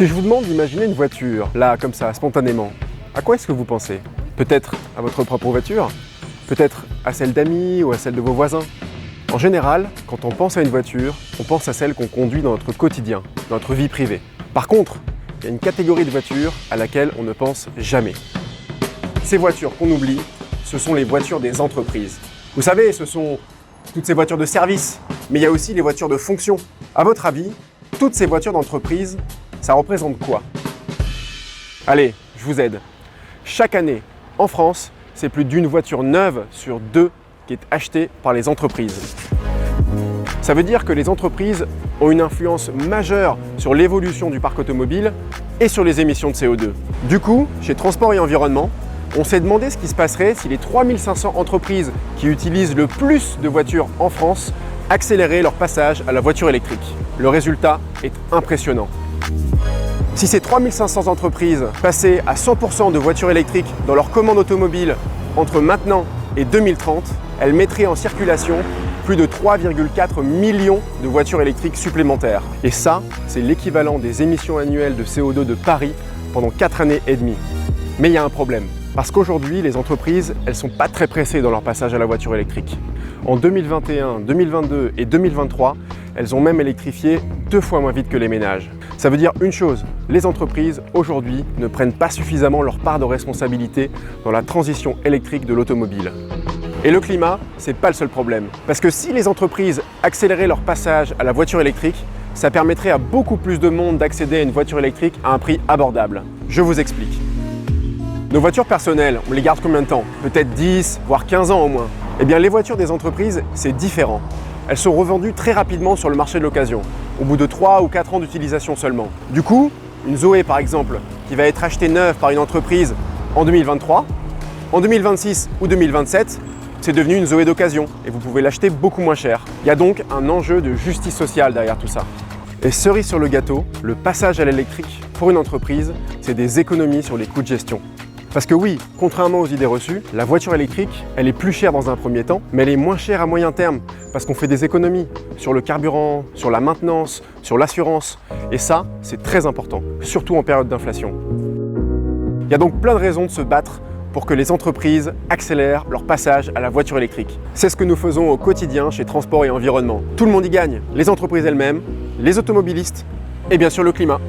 Si je vous demande d'imaginer une voiture, là, comme ça, spontanément, à quoi est-ce que vous pensez? Peut-être à votre propre voiture? Peut-être à celle d'amis ou à celle de vos voisins? En général, quand on pense à une voiture, on pense à celle qu'on conduit dans notre quotidien, dans notre vie privée. Par contre, il y a une catégorie de voitures à laquelle on ne pense jamais. Ces voitures qu'on oublie, ce sont les voitures des entreprises. Vous savez, ce sont toutes ces voitures de service, mais il y a aussi les voitures de fonction. À votre avis, toutes ces voitures d'entreprise, ça représente quoi? Allez, je vous aide. Chaque année, en France, c'est plus d'une voiture neuve sur deux qui est achetée par les entreprises. Ça veut dire que les entreprises ont une influence majeure sur l'évolution du parc automobile et sur les émissions de CO2. Du coup, chez Transport et Environnement, on s'est demandé ce qui se passerait si les 3500 entreprises qui utilisent le plus de voitures en France accéléraient leur passage à la voiture électrique. Le résultat est impressionnant. Si ces 3500 entreprises passaient à 100% de voitures électriques dans leur commande automobile entre maintenant et 2030, elles mettraient en circulation plus de 3,4 millions de voitures électriques supplémentaires. Et ça, c'est l'équivalent des émissions annuelles de CO2 de Paris pendant 4 années et demie. Mais il y a un problème. Parce qu'aujourd'hui, les entreprises, elles ne sont pas très pressées dans leur passage à la voiture électrique. En 2021, 2022 et 2023, elles ont même électrifié 2 fois moins vite que les ménages. Ça veut dire une chose, les entreprises, aujourd'hui, ne prennent pas suffisamment leur part de responsabilité dans la transition électrique de l'automobile. Et le climat, c'est pas le seul problème. Parce que si les entreprises accéléraient leur passage à la voiture électrique, ça permettrait à beaucoup plus de monde d'accéder à une voiture électrique à un prix abordable. Je vous explique. Nos voitures personnelles, on les garde combien de temps? Peut-être 10, voire 15 ans au moins. Eh bien, les voitures des entreprises, c'est différent. Elles sont revendues très rapidement sur le marché de l'occasion, au bout de 3 ou 4 ans d'utilisation seulement. Du coup, une Zoé par exemple, qui va être achetée neuve par une entreprise en 2023, en 2026 ou 2027, c'est devenu une Zoé d'occasion et vous pouvez l'acheter beaucoup moins cher. Il y a donc un enjeu de justice sociale derrière tout ça. Et cerise sur le gâteau, le passage à l'électrique pour une entreprise, c'est des économies sur les coûts de gestion. Parce que oui, contrairement aux idées reçues, la voiture électrique, elle est plus chère dans un premier temps, mais elle est moins chère à moyen terme, parce qu'on fait des économies sur le carburant, sur la maintenance, sur l'assurance. Et ça, c'est très important, surtout en période d'inflation. Il y a donc plein de raisons de se battre pour que les entreprises accélèrent leur passage à la voiture électrique. C'est ce que nous faisons au quotidien chez Transport et Environnement. Tout le monde y gagne, les entreprises elles-mêmes, les automobilistes et bien sûr le climat.